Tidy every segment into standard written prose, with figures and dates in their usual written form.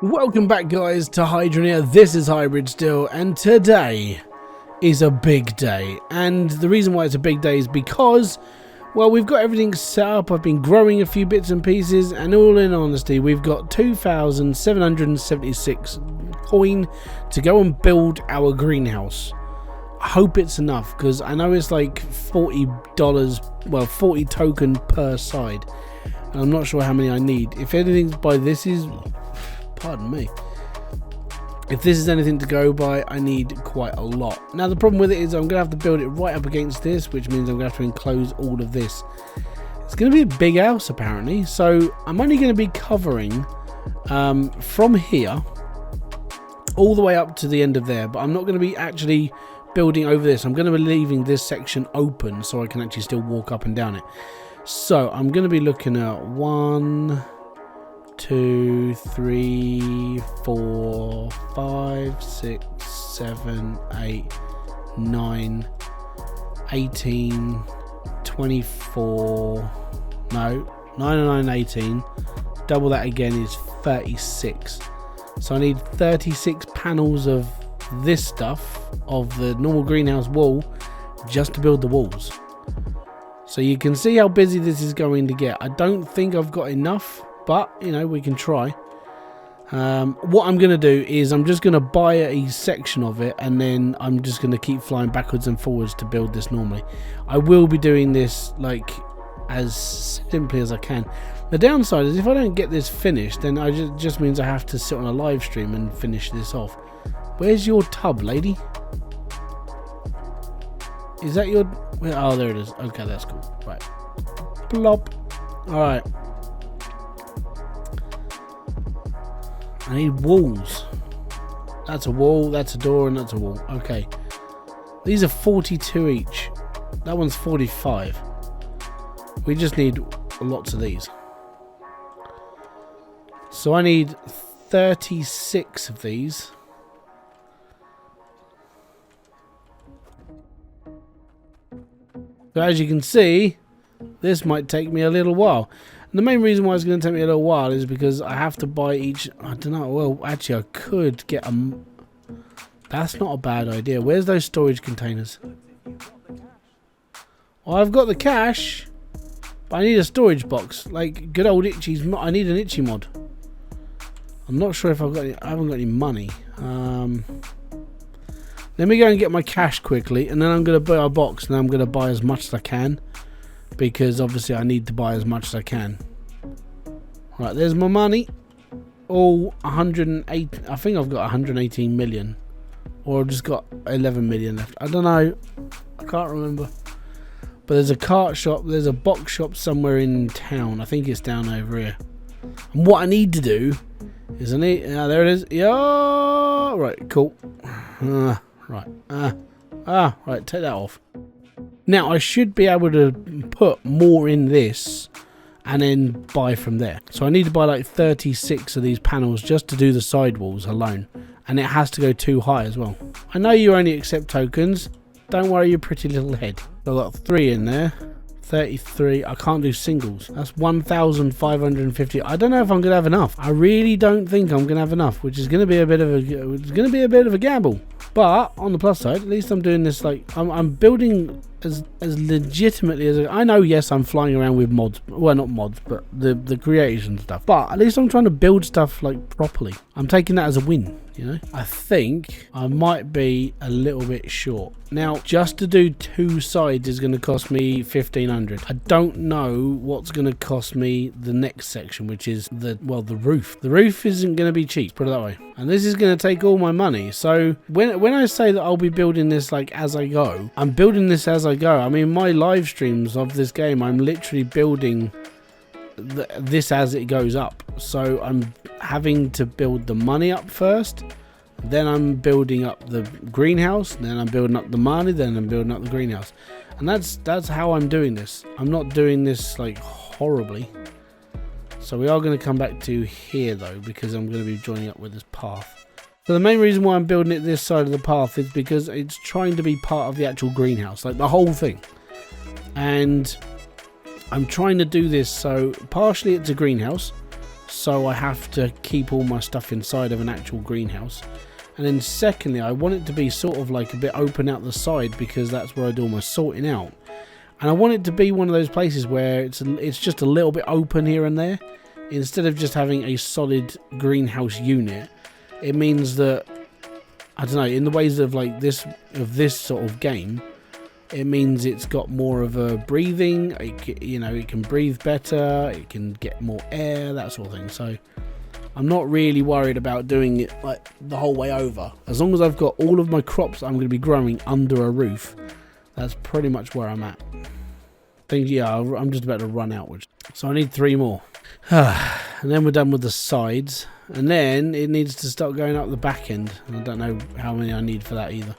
Welcome back guys to Hydroneer. This is Hybridsteel and today is a big day, and the reason why it's a big day is because, well, we've got everything set up. I've been growing a few bits and pieces, and all in honesty we've got 2,776 coin to go and build our greenhouse. I hope it's enough because I know it's like $40, well 40 token per side, and I'm not sure how many I need. If anything's by this is, pardon me, if this is anything to go by, I need quite a lot. Now the problem with it is I'm going to have to build it right up against this, which means I'm going to have to enclose all of this. It's going to be a big house apparently, so I'm only going to be covering from here all the way up to the end of there, but I'm not going to be actually building over this. I'm going to be leaving this section open so I can actually still walk up and down it. So I'm going to be looking at 1, 2, 3, 4, 5, 6, 7, 8, 9, 18, 24, no, 9 and 9, 18, double that again is 36. So I need 36 panels of this stuff, of the normal greenhouse wall, just to build the walls. So you can see how busy this is going to get. I don't think I've got enough, but you know, we can try. What I'm going to do is I'm just going to buy a section of it, and then I'm just going to keep flying backwards and forwards to build this normally. I will be doing this like as simply as I can. The downside is if I don't get this finished, then I just means I have to sit on a live stream and finish this off. Where's your tub, lady? Is that your... Oh, there it is. Okay, that's cool. Right. Plop. Alright. I need walls. That's a wall, that's a door, and that's a wall. Okay. These are 42 each. That one's 45. We just need lots of these. So I need 36 of these. So as you can see, this might take me a little while. And the main reason why it's going to take me a little while is because I have to buy each... I don't know. Well, actually, I could get a... That's not a bad idea. Where's those storage containers? Well, I've got the cash, but I need a storage box. Like good old Itchy's... I need an Itchy mod. I'm not sure if I've got any... I haven't got any money. Let me go and get my cash quickly, and then I'm going to buy a box, and I'm going to buy as much as I can, because obviously I need to buy as much as I can. Right, there's my money. All 108. I think I've got 118 million, or I've just got 11 million left. I don't know. I can't remember. But there's a cart shop. There's a box shop somewhere in town. I think it's down over here. And what I need to do is I need. There it is. Yeah. Right. Cool. Right. Right. Take that off. Now I should be able to put more in this and then buy from there. So I need to buy like 36 of these panels just to do the sidewalls alone, and it has to go too high as well. I know you only accept tokens. Don't worry your pretty little head. I've got 3 in there. 33. I can't do singles. That's 1,550. I don't know if I'm gonna have enough. I really don't think I'm gonna have enough, which is gonna be a bit of a gamble. But on the plus side, at least I'm doing this like I'm building as legitimately as I know. Yes, I'm flying around with mods. Well, not mods, but the creation stuff. But at least I'm trying to build stuff like properly. I'm taking that as a win. You know, I think I might be a little bit short. Now, just to do 2 sides is going to cost me 1,500. I don't know what's going to cost me the next section, which is the roof. The roof isn't going to be cheap, put it that way. And this is going to take all my money. So when I say that I'll be building this like as I go, I'm building this as I go. I mean, my live streams of this game, I'm literally building this as it goes up. So I'm having to build the money up first, then I'm building up the greenhouse, then I'm building up the money, then I'm building up the greenhouse, and that's how I'm doing this. I'm not doing this like horribly. So we are going to come back to here though, because I'm going to be joining up with this path. So the main reason why I'm building it this side of the path is because it's trying to be part of the actual greenhouse, like the whole thing. And I'm trying to do this so partially it's a greenhouse, so I have to keep all my stuff inside of an actual greenhouse. And then secondly, I want it to be sort of like a bit open out the side, because that's where I do all my sorting out. And I want it to be one of those places where it's just a little bit open here and there. Instead of just having a solid greenhouse unit, it means that, I don't know, in the ways of like this sort of game, it means it's got more of a breathing, it can breathe better, it can get more air, that sort of thing. So I'm not really worried about doing it like the whole way over. As long as I've got all of my crops that I'm going to be growing under a roof, that's pretty much where I'm at. I'm just about to run outwards. So I need 3 more. And then we're done with the sides. And then it needs to start going up the back end. And I don't know how many I need for that either.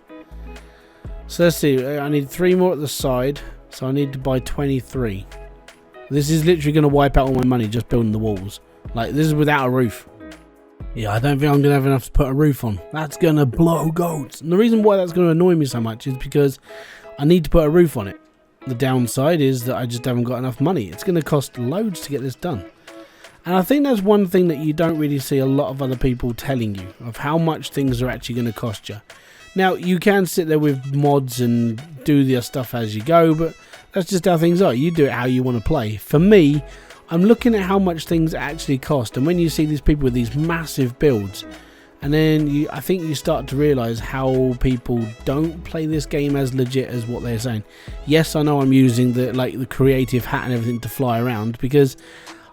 So let's see. I need 3 more at the side. So I need to buy 23. This is literally going to wipe out all my money just building the walls. Like, this is without a roof. Yeah, I don't think I'm going to have enough to put a roof on. That's going to blow goats. And the reason why that's going to annoy me so much is because I need to put a roof on it. The downside is that I just haven't got enough money. It's going to cost loads to get this done. And I think that's one thing that you don't really see a lot of other people telling you, of how much things are actually going to cost you. Now, you can sit there with mods and do your stuff as you go, but that's just how things are. You do it how you want to play. For me, I'm looking at how much things actually cost, and when you see these people with these massive builds, and then I think you start to realise how people don't play this game as legit as what they're saying. Yes, I know I'm using the creative hat and everything to fly around, because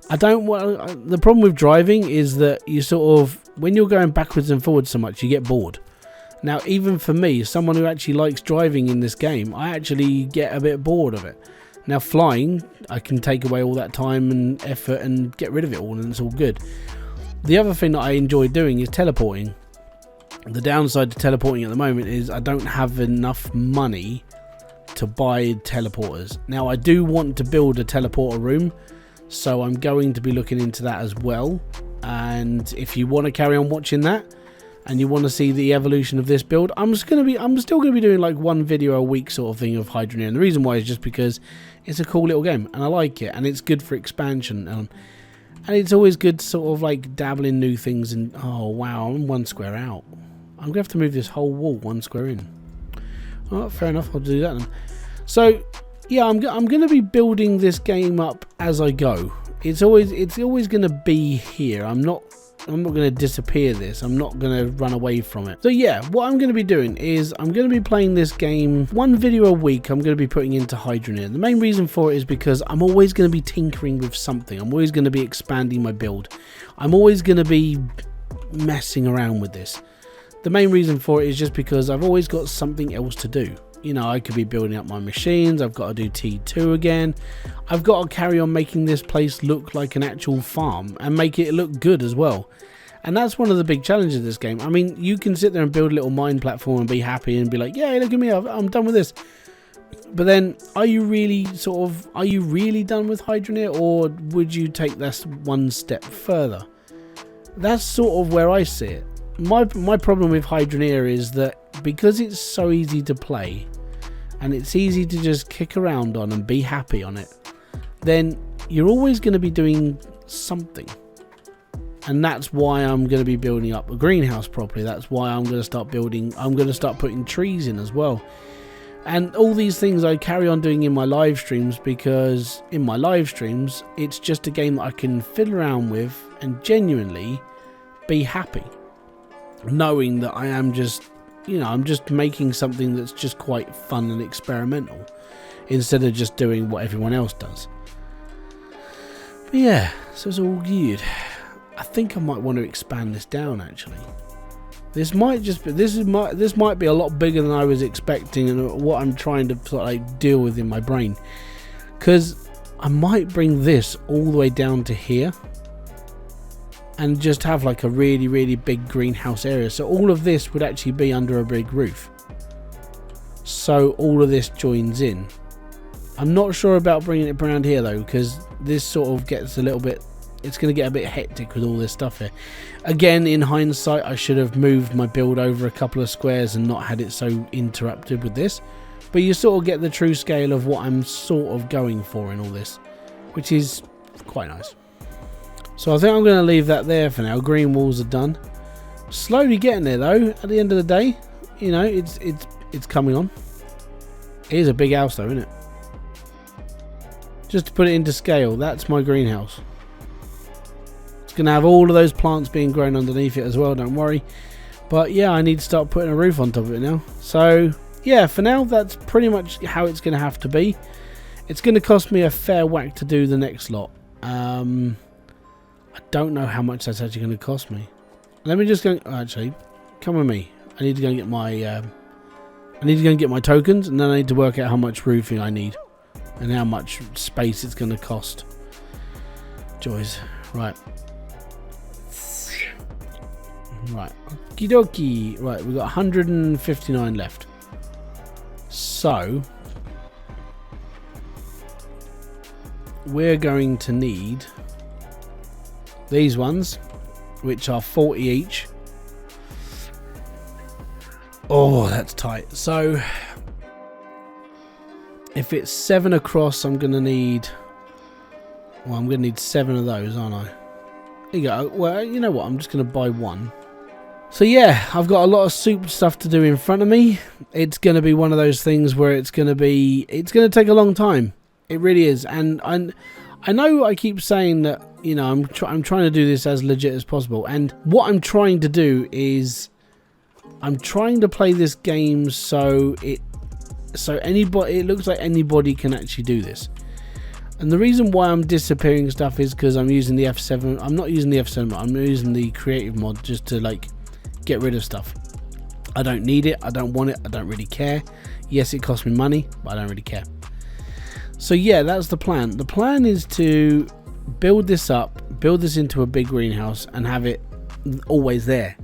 I don't want. The problem with driving is that you sort of, when you're going backwards and forwards so much, you get bored. Now, even for me, someone who actually likes driving in this game, I actually get a bit bored of it. Now, flying, I can take away all that time and effort and get rid of it all, and it's all good. The other thing that I enjoy doing is teleporting. The downside to teleporting at the moment is I don't have enough money to buy teleporters. Now, I do want to build a teleporter room, so I'm going to be looking into that as well. And if you want to carry on watching that, and you want to see the evolution of this build, I'm still going to be doing like 1 video a week sort of thing of Hydroneer. And the reason why is just because it's a cool little game and I like it, and it's good for expansion, and it's always good to sort of like dabble in new things. And oh wow, I'm 1 square out. I'm gonna have to move this whole wall 1 square in. Oh, fair enough, I'll do that then. So yeah, I'm gonna be building this game up as I go. It's always gonna be here. I'm not going to disappear this. I'm not going to run away from it. So yeah, what I'm going to be doing is I'm going to be playing this game 1 video a week. I'm going to be putting into Hydroneer. The main reason for it is because I'm always going to be tinkering with something. I'm always going to be expanding my build. I'm always going to be messing around with this. The main reason for it is just because I've always got something else to do. You know, I could be building up my machines. I've got to do T2 again. I've got to carry on making this place look like an actual farm and make it look good as well. And that's one of the big challenges of this game. I mean, you can sit there and build a little mine platform and be happy and be like, yeah, look at me, I'm done with this. But then, are you really done with Hydroneer, or would you take this 1 step further? That's sort of where I see it. My problem with Hydroneer is that because it's so easy to play and it's easy to just kick around on and be happy on it, then you're always going to be doing something. And that's why I'm going to be building up a greenhouse properly. That's why I'm going to start putting trees in as well. And all these things I carry on doing in my live streams, because in my live streams it's just a game that I can fiddle around with and genuinely be happy, knowing that I am just, I'm just making something that's just quite fun and experimental, instead of just doing what everyone else does. But yeah, so it's all good. I think I might want to expand this down actually. This might be a lot bigger than I was expecting, and what I'm trying to sort of like deal with in my brain. Because I might bring this all the way down to here and just have like a really, really big greenhouse area. So all of this would actually be under a big roof. So all of this joins in. I'm not sure about bringing it around here though, because this sort of gets a little bit, it's going to get a bit hectic with all this stuff here. Again, in hindsight, I should have moved my build over a couple of squares and not had it so interrupted with this. But you sort of get the true scale of what I'm sort of going for in all this, which is quite nice. So I think I'm going to leave that there for now. Green walls are done. Slowly getting there though. At the end of the day, you know, it's coming on. It is a big house though, isn't it? Just to put it into scale, that's my greenhouse. It's going to have all of those plants being grown underneath it as well, don't worry. But yeah, I need to start putting a roof on top of it now. So yeah, for now, that's pretty much how it's going to have to be. It's going to cost me a fair whack to do the next lot. I don't know how much that's actually going to cost me. Let me just go. Actually, come with me. I need to go and get my. I need to go and get my tokens, and then I need to work out how much roofing I need, and how much space it's going to cost. Joys, right. Right, okie dokie. Right, we've got 159 left. So we're going to need these ones, which are 40 each. Oh, that's tight. So if it's 7 across, I'm going to need... Well, I'm going to need 7 of those, aren't I? There you go. Well, you know what? I'm just going to buy one. So yeah, I've got a lot of soup stuff to do in front of me. It's going to be one of those things where it's going to take a long time. It really is. And I know I keep saying that, you know, I'm trying to do this as legit as possible. And what I'm trying to do is I'm trying to play this game so it looks like anybody can actually do this. And the reason why I'm disappearing stuff is because I'm using the F7. I'm not using the F7, I'm using the creative mod just to like get rid of stuff. I don't need it, I don't want it, I don't really care. Yes, it costs me money, but I don't really care. So yeah, that's the plan. The plan is to build this up, build this into a big greenhouse, and have it always there.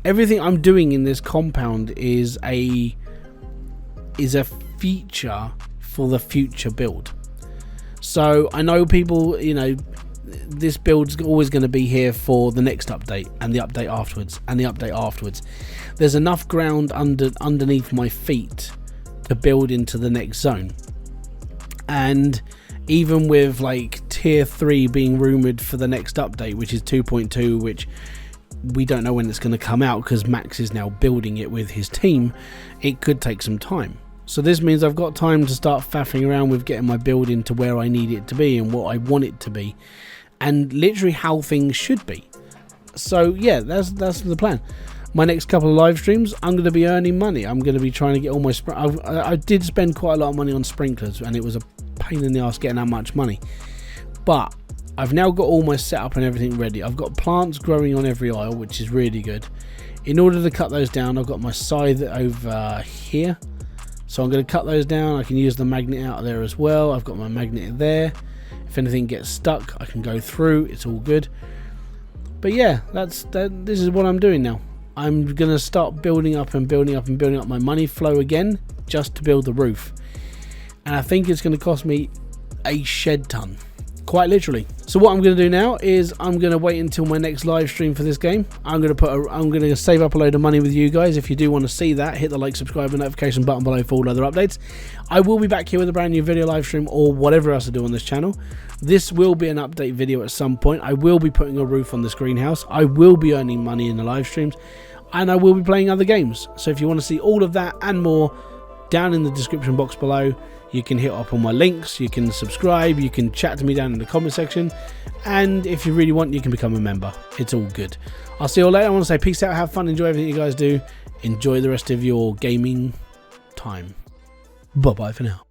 Everything I'm doing in this compound is a feature for the future build. So I know people, you know, this build's always going to be here for the next update, and the update afterwards, and the update afterwards. There's enough ground underneath my feet to build into the next zone. And even with like tier 3 being rumored for the next update, which is 2.2, which we don't know when it's going to come out because Max is now building it with his team, it could take some time. So this means I've got time to start faffing around with getting my build into where I need it to be and what I want it to be, and literally how things should be. So yeah, that's the plan. My next couple of live streams, I'm going to be earning money. I'm going to be trying to get all my I did spend quite a lot of money on sprinklers, and it was a pain in the ass getting that much money. But I've now got all my setup and everything ready. I've got plants growing on every aisle, which is really good. In order to cut those down, I've got my scythe over here. So I'm going to cut those down. I can use the magnet out of there as well. I've got my magnet there. If anything gets stuck, I can go through. It's all good. But yeah, this is what I'm doing now. I'm going to start building up and building up and building up my money flow again, just to build the roof. And I think it's going to cost me a shed ton. Quite literally. So what I'm going to do now is I'm going to wait until my next live stream for this game. I'm going to save up a load of money with you guys. If you do want to see that, hit the like, subscribe, and notification button below for all other updates. I will be back here with a brand new video live stream or whatever else I do on this channel. This will be an update video at some point. I will be putting a roof on this greenhouse. I will be earning money in the live streams, and I will be playing other games. So if you want to see all of that and more, down in the description box below, you can hit up on my links, you can subscribe, you can chat to me down in the comment section, and if you really want, you can become a member. It's all good. I'll see you all later. I want to say peace out, have fun, enjoy everything you guys do, enjoy the rest of your gaming time. Bye bye for now.